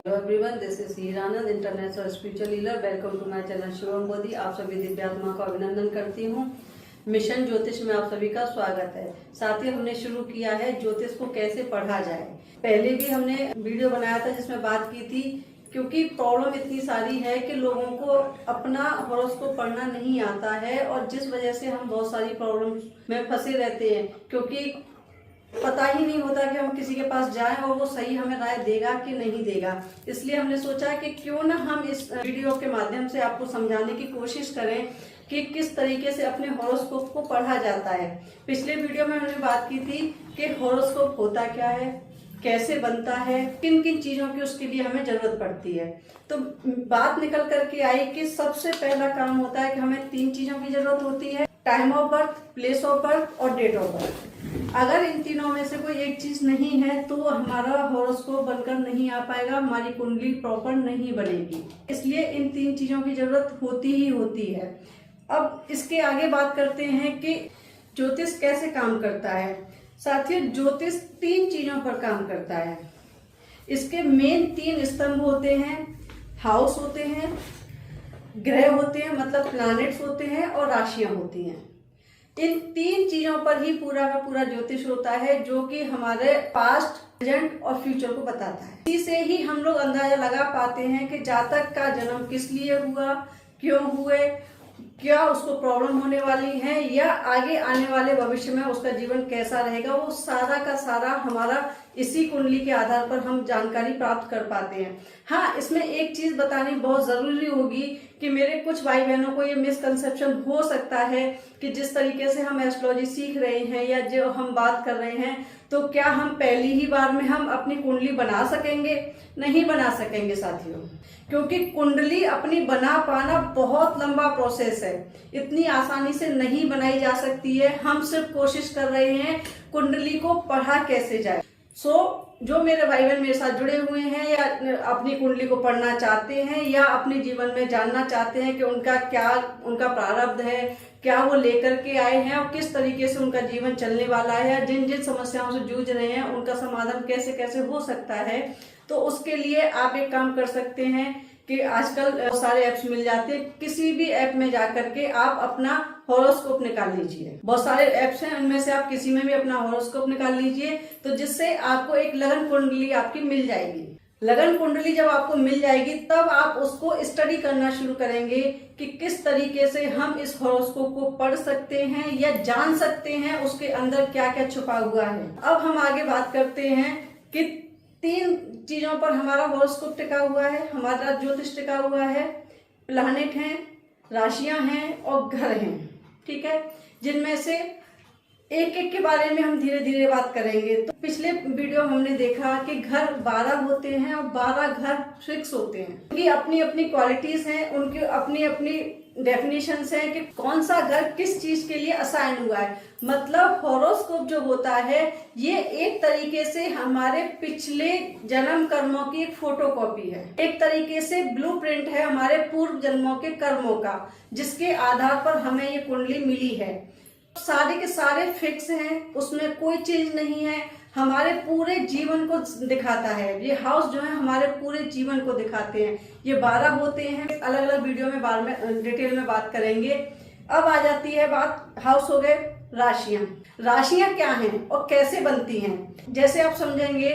Hello everyone, this is Hiranand, international spiritual healer. Welcome to my channel Shivam Bodhi. आप सभी दिव्यात्मा का अभिनंदन करती हूँ। मिशन ज्योतिष में आप सभी का स्वागत है। साथ ही हमने शुरू किया है ज्योतिष को कैसे पढ़ा जाए। पहले भी हमने वीडियो बनाया था जिसमें बात की थी, क्योंकि प्रॉब्लम इतनी सारी है कि लोगों को अपना हॉरोस्कोप पढ़ना नहीं आता है और जिस वजह से हम बहुत सारी प्रॉब्लम में फंसे रहते हैं, क्योंकि पता ही नहीं होता कि हम किसी के पास जाएं और वो सही हमें राय देगा कि नहीं देगा। इसलिए हमने सोचा कि क्यों ना हम इस वीडियो के माध्यम से आपको समझाने की कोशिश करें कि किस तरीके से अपने हॉरोस्कोप को पढ़ा जाता है। पिछले वीडियो में हमने बात की थी कि हॉरोस्कोप होता क्या है, कैसे बनता है, किन किन चीजों की उसके लिए हमें जरूरत पड़ती है। तो बात निकल करके आई कि सबसे पहला काम होता है कि हमें 3 चीजों की जरूरत होती है: time of birth, place of birth और डेट ऑफ बर्थ। अगर इन तीनों में से कोई एक चीज नहीं है तो हमारा हॉरोस्कोप बनकर नहीं आ पाएगा, हमारी कुंडली प्रॉपर नहीं बनेगी। इसलिए इन 3 चीजों की जरूरत होती ही होती है। अब इसके आगे बात करते हैं कि ज्योतिष कैसे काम करता है। साथियों, ज्योतिष 3 चीजों पर काम करता है। इसके मेन 3 स्तंभ होते हैं: हाउस होते हैं, ग्रह होते हैं मतलब प्लैनेट्स होते हैं, और राशियां होती हैं। इन 3 चीजों पर ही पूरा का पूरा ज्योतिष होता है, जो कि हमारे पास्ट, प्रेजेंट और फ्यूचर को बताता है। इसी से ही हम लोग अंदाजा लगा पाते हैं कि जातक का जन्म किस लिए हुआ, क्यों हुए, क्या उसको प्रॉब्लम होने वाली है, या आगे आने वाले भविष्य में उसका जीवन कैसा रहेगा। वो सारा का सारा हमारा इसी कुंडली के आधार पर हम जानकारी प्राप्त कर पाते हैं। हाँ, इसमें एक चीज बतानी बहुत जरूरी होगी कि मेरे कुछ भाई बहनों को ये मिसकंसेप्शन हो सकता है कि जिस तरीके से हम एस्ट्रोलॉजी सीख रहे हैं या जो हम बात कर रहे हैं, तो क्या हम पहली ही बार में हम अपनी कुंडली बना सकेंगे? नहीं बना सकेंगे साथियों, क्योंकि कुंडली अपनी बना पाना बहुत लंबा प्रोसेस है। इतनी आसानी से नहीं बनाई जा सकती है। हम सिर्फ कोशिश कर रहे हैं कुंडली को पढ़ा कैसे जाए। जो मेरे भाई बहन मेरे साथ जुड़े हुए हैं या अपनी कुंडली को पढ़ना चाहते हैं या अपने जीवन में जानना चाहते हैं कि उनका क्या उनका प्रारब्ध है, क्या वो लेकर के आए हैं और किस तरीके से उनका जीवन चलने वाला है, या जिन जिन समस्याओं से जूझ रहे हैं उनका समाधान कैसे कैसे हो सकता है, तो उसके लिए आप एक काम कर सकते हैं कि आजकल बहुत सारे ऐप्स मिल जाते हैं। किसी भी ऐप में जाकर के आप अपना हॉरोस्कोप निकाल लीजिए। बहुत सारे ऐप्स हैं, उनमें से आप किसी में भी अपना हॉरोस्कोप निकाल लीजिए, तो जिससे आपको एक लगन कुंडली आपकी मिल जाएगी। लगन कुंडली जब आपको मिल जाएगी तब आप उसको स्टडी करना शुरू करेंगे कि किस तरीके से हम इस हॉरोस्कोप को पढ़ सकते हैं या जान सकते हैं उसके अंदर क्या क्या छुपा हुआ है। अब हम आगे बात करते हैं कि 3 चीजों पर हमारा हॉरोस्कोप टिका हुआ है, हमारा ज्योतिष टिका हुआ है। प्लैनेट हैं, राशियां हैं और ग्रह हैं। ठीक है, जिनमें से एक एक के बारे में हम धीरे धीरे बात करेंगे। तो पिछले वीडियो हमने देखा कि घर 12 होते हैं और 12 घर फिक्स होते हैं। उनकी अपनी अपनी क्वालिटीज हैं, उनकी अपनी अपनी डेफिनेशंस हैं कि कौन सा घर किस चीज के लिए असाइन हुआ है। मतलब हॉरोस्कोप जो होता है ये एक तरीके से हमारे पिछले जन्म कर्मों की एक फोटोकॉपी है, एक तरीके से ब्लूप्रिंट है हमारे पूर्व जन्मों के कर्मों का, जिसके आधार पर हमें ये कुंडली मिली है। सारे के सारे फिक्स हैं, उसमें कोई चेंज नहीं है, हमारे पूरे जीवन को दिखाता है। ये हाउस जो है हमारे पूरे जीवन को दिखाते हैं। ये 12 होते हैं, अलग अलग वीडियो में बाद में डिटेल में बात करेंगे। अब आ जाती है बात, हाउस हो गए, राशियां। राशियां क्या हैं और कैसे बनती हैं? जैसे आप समझेंगे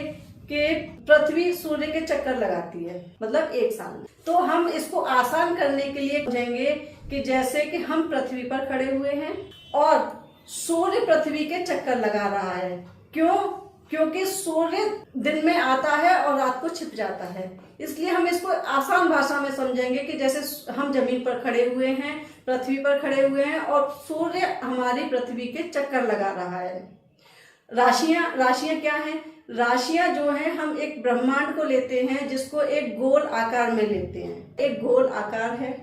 कि पृथ्वी सूर्य के चक्कर लगाती है, मतलब 1 साल में। तो हम इसको आसान करने के लिए समझेंगे कि जैसे कि हम पृथ्वी पर खड़े हुए हैं और सूर्य पृथ्वी के चक्कर लगा रहा है। क्यों? क्योंकि सूर्य दिन में आता है और रात को छिप जाता है। इसलिए हम इसको आसान भाषा में समझेंगे कि जैसे हम जमीन पर खड़े हुए हैं, पृथ्वी पर खड़े हुए हैं और सूर्य हमारी पृथ्वी के चक्कर लगा रहा है। राशियां क्या हैं? राशियां जो हैं, हम एक ब्रह्मांड को लेते हैं जिसको एक गोल आकार में लेते हैं। एक गोल आकार है,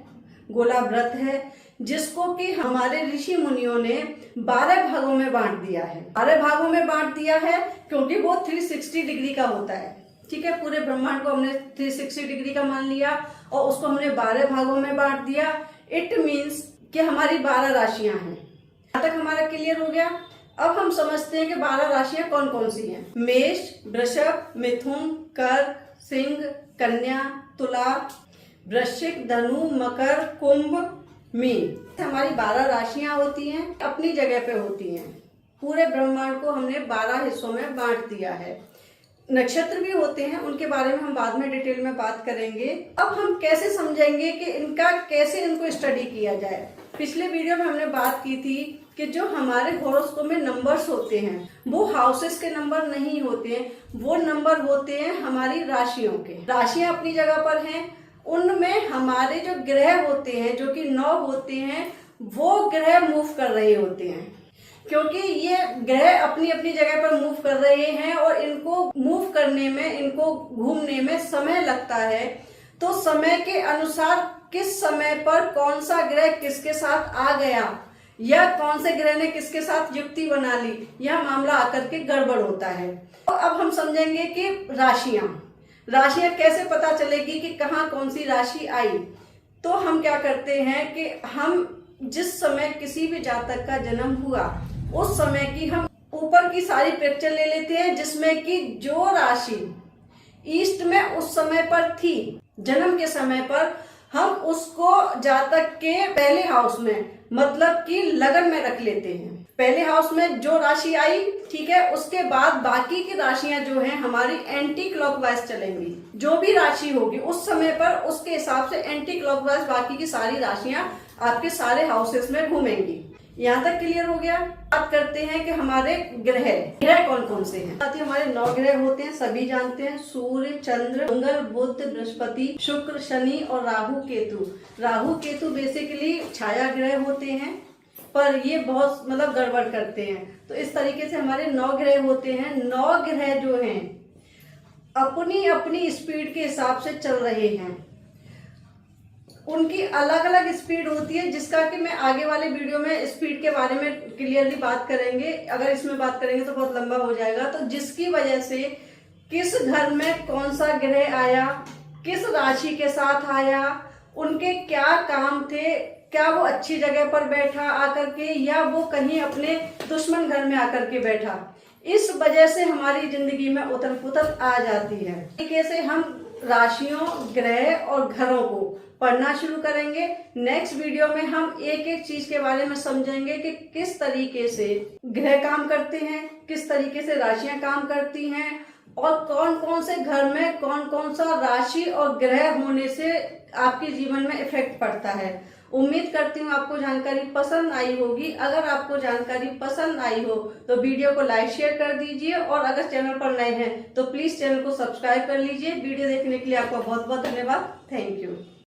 गोलावृत है, जिसको कि हमारे ऋषि मुनियों ने 12 भागों में बांट दिया है। 12 भागों में बांट दिया है क्योंकि वो 360 डिग्री का होता है। ठीक है, पूरे ब्रह्मांड को हमने 360 डिग्री का मान लिया और उसको हमने 12 भागों में बांट दिया। इट मीन्स कि हमारी 12 राशियां हैं। यहाँ तक हमारा क्लियर हो गया। अब हम समझते हैं कि 12 राशियां कौन कौन सी हैं। मेष, वृषभ, मिथुन, कर्क, सिंह, कन्या, तुला, वृश्चिक, धनु, मकर, कुंभ, मीन। हमारी 12 राशियां होती हैं, अपनी जगह पे होती हैं। पूरे ब्रह्मांड को हमने 12 हिस्सों में बांट दिया है। नक्षत्र भी होते हैं, उनके बारे में हम बाद में डिटेल में बात करेंगे। अब हम कैसे समझेंगे कि इनको स्टडी किया जाए। पिछले वीडियो में हमने बात की थी कि जो हमारे हॉरोस्कोप में नंबर्स होते हैं वो हाउसेस के नंबर नहीं होते हैं, वो नंबर होते हैं हमारी राशियों के। राशियां अपनी जगह पर हैं, उनमें हमारे जो ग्रह होते हैं जो कि 9 होते हैं, वो ग्रह मूव कर रहे होते हैं। क्योंकि ये ग्रह अपनी अपनी जगह पर मूव कर रहे हैं और इनको मूव करने में, इनको घूमने में समय लगता है, तो समय के अनुसार किस समय पर कौन सा ग्रह किसके साथ आ गया या कौन से ग्रह ने किसके साथ युक्ति बना ली, यह मामला आकर के गड़बड़ होता है। तो अब हम समझेंगे कि राशियां कैसे पता चलेगी कि कहाँ कौन सी राशि आई। तो हम क्या करते हैं कि हम जिस समय किसी भी जातक का जन्म हुआ उस समय की हम ऊपर की सारी पिक्चर ले लेते हैं, जिसमें कि जो राशि ईस्ट में उस समय पर थी जन्म के समय पर, हम उसको जातक के पहले हाउस में मतलब कि लगन में रख लेते हैं। पहले हाउस में जो राशि आई, ठीक है, उसके बाद बाकी की राशियां जो हैं हमारी एंटी क्लॉकवाइज चलेंगी। जो भी राशि होगी उस समय पर उसके हिसाब से एंटी क्लॉकवाइज बाकी की सारी राशियां आपके सारे हाउसेस में घूमेंगी। यहाँ तक क्लियर हो गया। बात करते हैं कि हमारे ग्रह कौन कौन से हैं। साथ ही हमारे 9 ग्रह होते हैं, सभी जानते हैं। सूर्य, चंद्र, मंगल, बुध, बृहस्पति, शुक्र, शनि और राहु केतु। राहु केतु बेसिकली छाया ग्रह होते हैं, पर ये बहुत गड़बड़ करते हैं। तो इस तरीके से हमारे 9 ग्रह होते हैं। 9 ग्रह जो हैं अपनी अपनी स्पीड के हिसाब से चल रहे हैं। उनकी अलग अलग स्पीड होती है, जिसका कि मैं आगे वाले वीडियो में स्पीड के बारे में क्लियरली बात करेंगे। अगर इसमें बात करेंगे तो बहुत लंबा हो जाएगा। तो जिसकी वजह से किस घर में कौन सा ग्रह आया, किस राशि के साथ आया, उनके क्या काम थे, क्या वो अच्छी जगह पर बैठा आकर के या वो कहीं अपने दुश्मन घर में आकर के बैठा, इस वजह से हमारी जिंदगी में उथल पुथल आ जाती है। तरीके से हम राशियों, ग्रह और घरों को पढ़ना शुरू करेंगे। नेक्स्ट वीडियो में हम एक एक चीज के बारे में समझेंगे कि किस तरीके से ग्रह काम करते हैं, किस तरीके से राशियां काम करती हैं और कौन कौन से घर में कौन कौन सा राशि और ग्रह होने से आपके जीवन में इफेक्ट पड़ता है। उम्मीद करती हूँ आपको जानकारी पसंद आई होगी। अगर आपको जानकारी पसंद आई हो तो वीडियो को लाइक शेयर कर दीजिए और अगर चैनल पर नए हैं तो प्लीज चैनल को सब्सक्राइब कर लीजिए। वीडियो देखने के लिए आपका बहुत बहुत धन्यवाद। Thank you.